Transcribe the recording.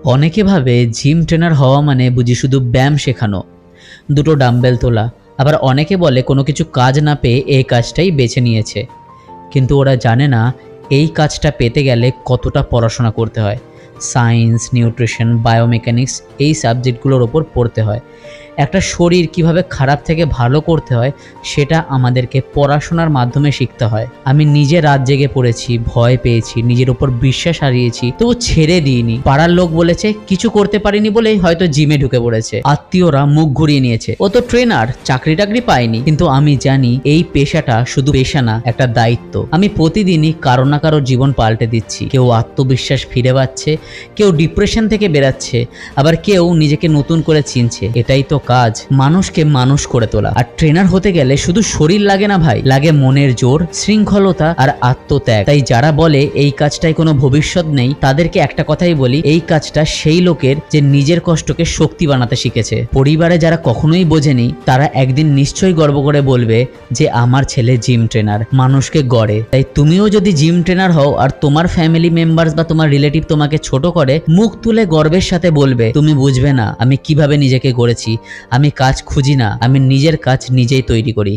অনেকে ভাবে gym trainer হওয়া মানে বুঝি শুধু ব্যায়াম শেখানো, দুটো ডাম্বেল তোলা। আবার অনেকে বলে কোনো কিছু কাজ না পেয়ে এই কাজটাই বেছে নিয়েছে। কিন্তু ওরা জানে না এই কাজটা পেতে গেলে কতটা পড়াশোনা করতে হয়। সায়েন্স, নিউট্রিশন, বায়োমেকানিক্স এই সাবজেক্টগুলোর ওপর পড়তে হয়। একটা শরীর কিভাবে খারাপ থেকে ভালো করতে হয় সেটা আমাদেরকে পড়াশোনার মাধ্যমে শিখতে হয়। আমি নিজে রাত জেগে পড়েছি, ভয় পেয়েছি, নিজের উপর বিশ্বাস হারিয়েছি, তবু ছেড়ে দিইনি। পাড়ার লোক বলেছে কিছু করতে পারিনি বলেই হয়তো জিমে ঢুকে পড়েছে। আত্মীয়রা মুখ ঘুরিয়ে নিয়েছে, ও তো ট্রেনার, চাকরি টাকরি পায়নি। কিন্তু আমি জানি এই পেশাটা শুধু পেশা না, একটা দায়িত্ব। আমি প্রতিদিনই কারো না কারো জীবন পাল্টে দিচ্ছি। কেউ আত্মবিশ্বাস ফিরে পাচ্ছে, কেউ ডিপ্রেশন থেকে বেরাচ্ছে, আবার কেউ নিজেকে নতুন করে চিনছে। এটাই তো কাজ, মানুষকে মানুষ করে তোলা। আর ট্রেনার হতে গেলে শুধু শরীর লাগে না ভাই, লাগে মনের জোর, শৃঙ্খলতা আর আত্মত্যাগ। তাই যারা বলে এই কাজটায় কোনো ভবিষ্যৎ নেই, তাদেরকে একটা কথাই বলি, এই কাজটা সেই লোকের যে নিজের কষ্টকে শক্তি বানাতে শিখেছে। পরিবারে যারা কখনোই বোঝেনি, তারা একদিন নিশ্চয়ই গর্ব করে বলবে যে আমার ছেলে জিম ট্রেনার, মানুষকে গড়ে। তাই তুমিও যদি জিম ট্রেনার হও আর তোমার ফ্যামিলি মেম্বার্স বা তোমার রিলেটিভ তোমাকে ছোট করে, মুখ তুলে গর্বের সাথে বলবে, তুমি বুঝবে না আমি কিভাবে নিজেকে গড়েছি। আমি কাজ খুঁজি না, আমি নিজের কাজ নিজেই তৈরি করি।